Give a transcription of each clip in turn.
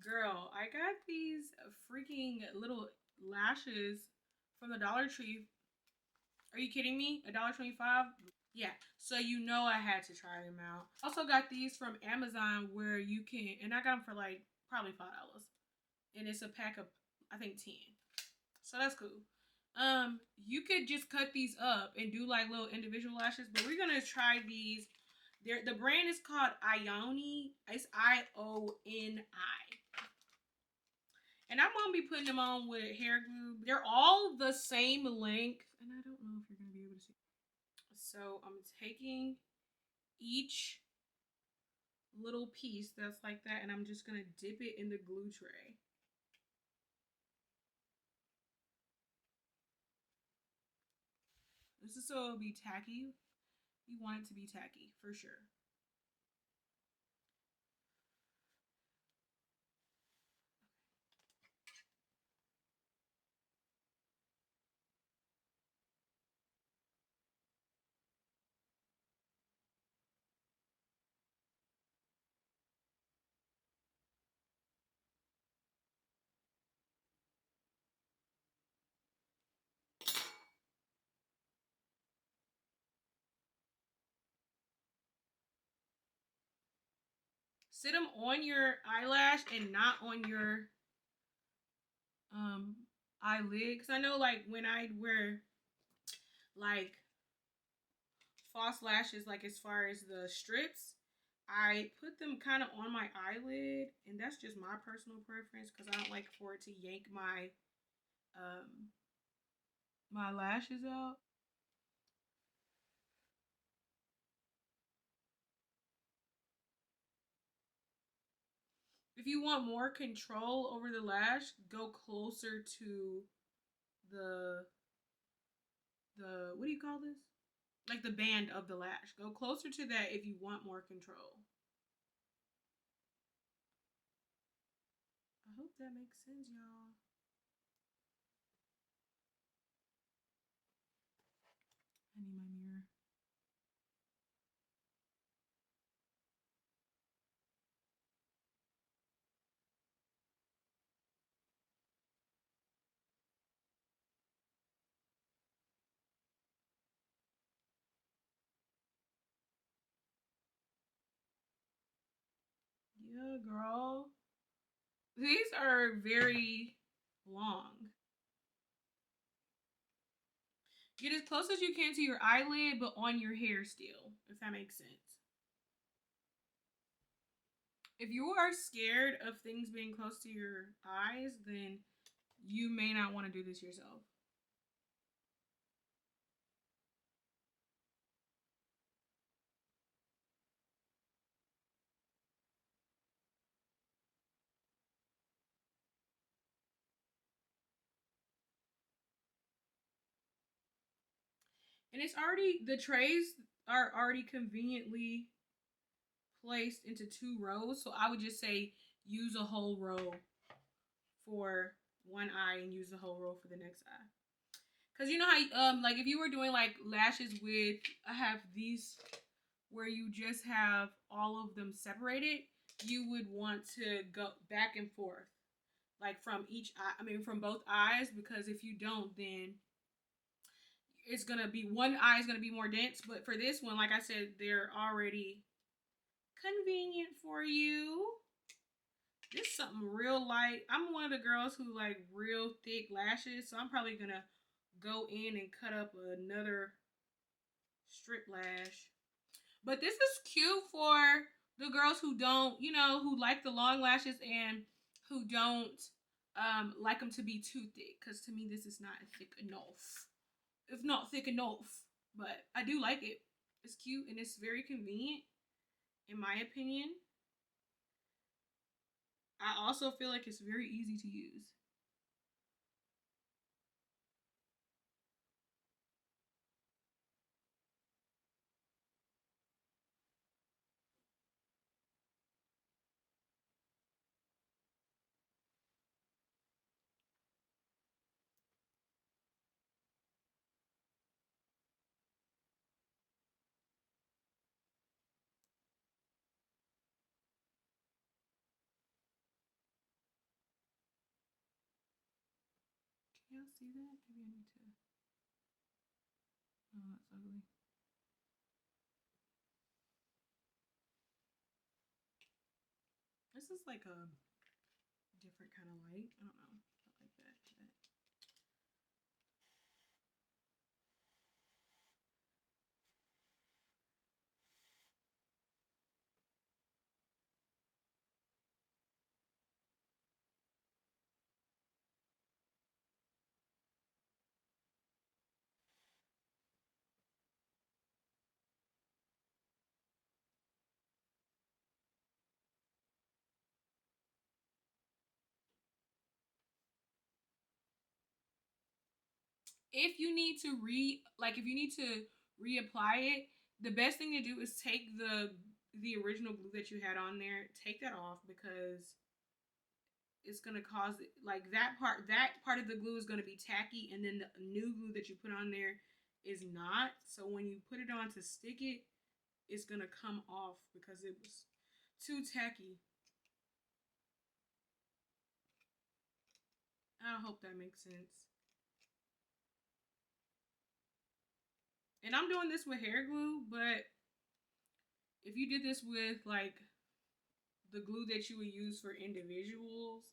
Girl, I got these freaking little lashes from the Dollar Tree. Are you kidding me? $1.25? Yeah, so you know I had to try them out. Also got these from Amazon where you can, and I got them for like probably $5, and it's a pack of I think 10. So that's cool. You could just cut these up and do like little individual lashes, but we're gonna try these. The brand is called Ioni. It's IONI. And I'm gonna be putting them on with hair glue. They're all the same length, and I don't know if you're gonna be able to see. So I'm taking each little piece that's like that, and I'm just gonna dip it in the glue tray. This is so it'll be tacky. You want it to be tacky for sure. Sit them on your eyelash and not on your um eyelid. Cause I know like when I wear like false lashes, like as far as the strips, I put them kind of on my eyelid, and that's just my personal preference because I don't like for it to yank um my lashes out. If you want more control over the lash, go closer to the what do you call this? Like the band of the lash. Go closer to that if you want more control. I hope that makes sense, y'all. I need my mirror. Yeah, girl. These are very long. Get as close as you can to your eyelid, but on your hair still, if that makes sense. If you are scared of things being close to your eyes, then you may not want to do this yourself. And it's already, the trays are already conveniently placed into 2 rows. So I would just say use a whole row for one eye and use the whole row for the next eye. Cause you know how like if you were doing like lashes with, I have these where you just have all of them separated, you would want to go back and forth like from each eye, I mean from both eyes, because if you don't, then it's gonna be, one eye is gonna be more dense. But for this one, like I said, they're already convenient for you. This is something real light. I'm one of the girls who like real thick lashes, so I'm probably gonna go in and cut up another strip lash. But this is cute for the girls who don't, you know, who like the long lashes and who don't like them to be too thick. Because to me, this is not thick enough. It's not thick enough. But I do like it. It's cute and it's very convenient, in my opinion. I also feel like it's very easy to use. y'all see that? Maybe I need to. Oh, that's ugly. This is like a different kind of light. I don't know. I like that. If you need to if you need to reapply it, the best thing to do is take the original glue that you had on there, take that off, because it's gonna cause it, like that part of the glue is gonna be tacky, and then the new glue that you put on there is not. So when you put it on to stick it, it's gonna come off because it was too tacky. I hope that makes sense. And I'm doing this with hair glue, but if you did this with like the glue that you would use for individuals,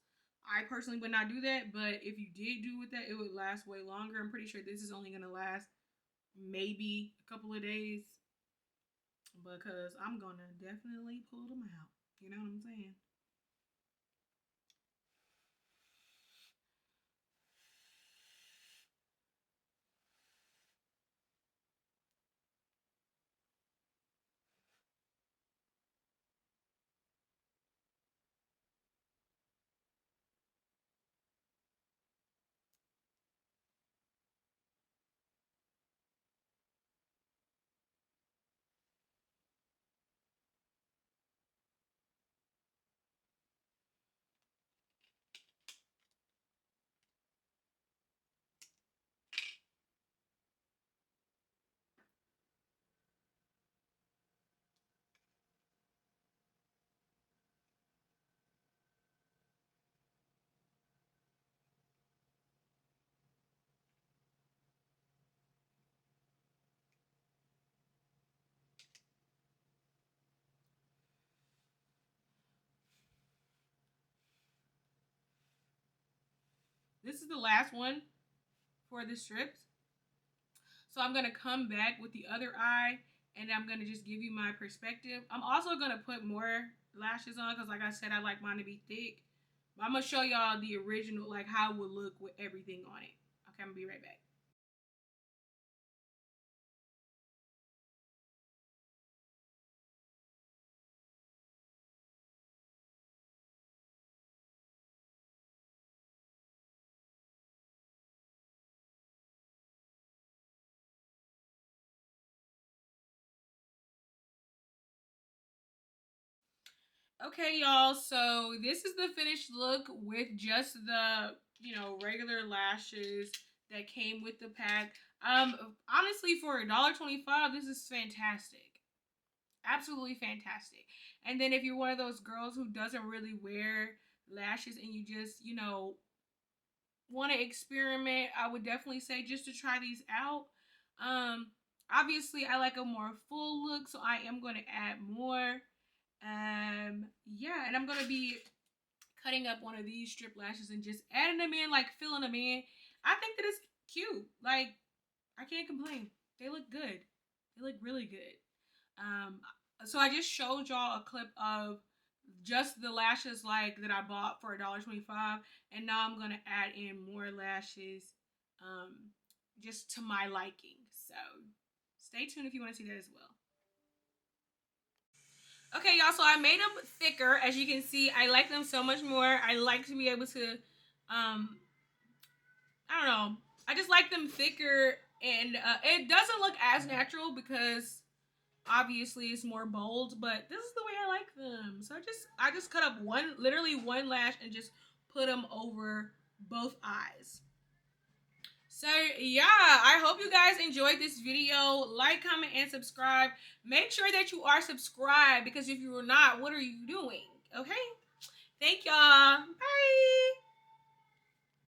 I personally would not do that. But if you did do with that, it would last way longer. I'm pretty sure this is only gonna last maybe a couple of days, because I'm gonna definitely pull them out. You know what I'm saying? This is the last one for the strips. So I'm gonna come back with the other eye, and I'm gonna just give you my perspective. I'm also gonna put more lashes on because, like I said, I like mine to be thick. But I'm gonna show y'all the original, like how it would look with everything on it. Okay, I'm gonna be right back. Okay, y'all. So this is the finished look with just the regular lashes that came with the pack. Honestly, for $1.25, this is fantastic. Absolutely fantastic. And then if you're one of those girls who doesn't really wear lashes and you just, want to experiment, I would definitely say just to try these out. Um, Obviously I like a more full look, so I am going to add more. Yeah, and I'm going to be cutting up one of these strip lashes and just adding them in, like filling them in. I think that it's cute. Like, I can't complain. They look good. They look really good. Um, so I just showed y'all a clip of just the lashes like that I bought for $1.25, and now I'm gonna add in more lashes, just to my liking. So stay tuned if you want to see that as well. Okay, y'all. So I made them thicker, as you can see. I like them so much more. I like to be able to, I don't know. I just like them thicker, and it doesn't look as natural because obviously it's more bold, but this is the way I like them. So I just cut up literally one lash and just put them over both eyes. So yeah, I hope you guys enjoyed this video. Like, comment, and subscribe. Make sure that you are subscribed, because if you are not, what are you doing? Okay? Thank y'all. Bye.